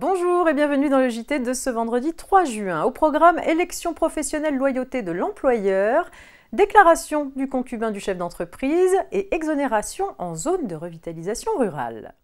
Bonjour et bienvenue dans le JT de ce vendredi 3 juin. Au programme élection professionnelle loyauté de l'employeur, déclaration du concubin du chef d'entreprise et exonération en zone de revitalisation rurale.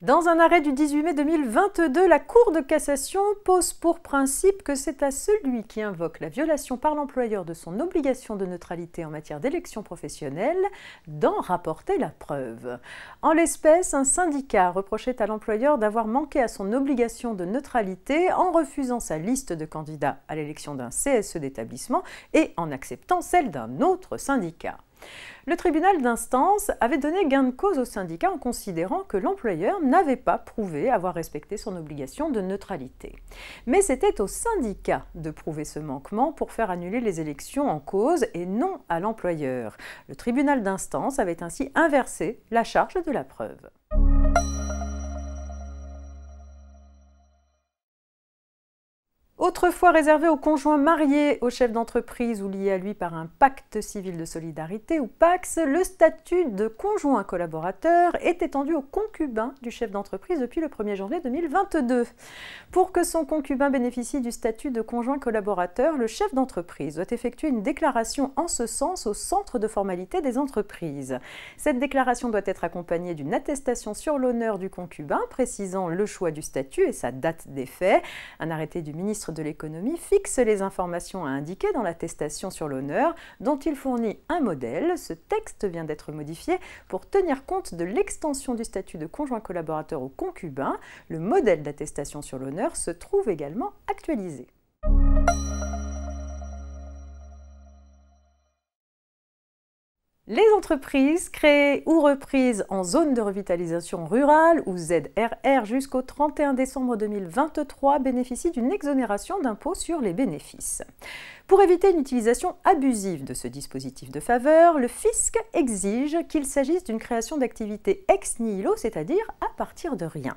Dans un arrêt du 18 mai 2022, la Cour de cassation pose pour principe que c'est à celui qui invoque la violation par l'employeur de son obligation de neutralité en matière d'élection professionnelle d'en rapporter la preuve. En l'espèce, un syndicat reprochait à l'employeur d'avoir manqué à son obligation de neutralité en refusant sa liste de candidats à l'élection d'un CSE d'établissement et en acceptant celle d'un autre syndicat. Le tribunal d'instance avait donné gain de cause au syndicat en considérant que l'employeur n'avait pas prouvé avoir respecté son obligation de neutralité. Mais c'était au syndicat de prouver ce manquement pour faire annuler les élections en cause et non à l'employeur. Le tribunal d'instance avait ainsi inversé la charge de la preuve. Autrefois réservé aux conjoints mariés, aux chefs d'entreprise ou liés à lui par un pacte civil de solidarité ou PACS, le statut de conjoint collaborateur est étendu aux concubins du chef d'entreprise depuis le 1er janvier 2022. Pour que son concubin bénéficie du statut de conjoint collaborateur, le chef d'entreprise doit effectuer une déclaration en ce sens au centre de formalité des entreprises. Cette déclaration doit être accompagnée d'une attestation sur l'honneur du concubin précisant le choix du statut et sa date d'effet. Un arrêté du ministre de l'économie fixe les informations à indiquer dans l'attestation sur l'honneur dont il fournit un modèle. Ce texte vient d'être modifié pour tenir compte de l'extension du statut de conjoint collaborateur au concubin. Le modèle d'attestation sur l'honneur se trouve également actualisé. Les entreprises créées ou reprises en zone de revitalisation rurale ou ZRR jusqu'au 31 décembre 2023 bénéficient d'une exonération d'impôt sur les bénéfices. Pour éviter une utilisation abusive de ce dispositif de faveur, le fisc exige qu'il s'agisse d'une création d'activité ex nihilo, c'est-à-dire à partir de rien.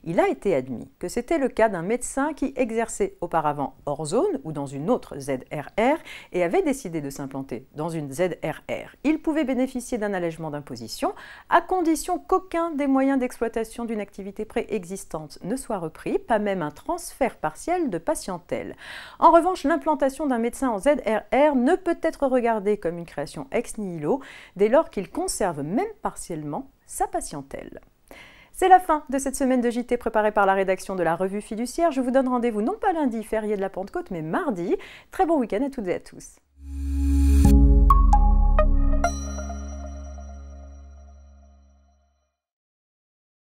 Il a été admis que c'était le cas d'un médecin qui exerçait auparavant hors zone ou dans une autre ZRR et avait décidé de s'implanter dans une ZRR. Il pouvait bénéficier d'un allègement d'imposition à condition qu'aucun des moyens d'exploitation d'une activité préexistante ne soit repris, pas même un transfert partiel de patientèle. En revanche, l'implantation d'un médecin en ZRR ne peut être regardée comme une création ex nihilo dès lors qu'il conserve même partiellement sa patientèle. C'est la fin de cette semaine de JT préparée par la rédaction de la Revue Fiduciaire. Je vous donne rendez-vous non pas lundi, férié de la Pentecôte, mais mardi. Très bon week-end à toutes et à tous.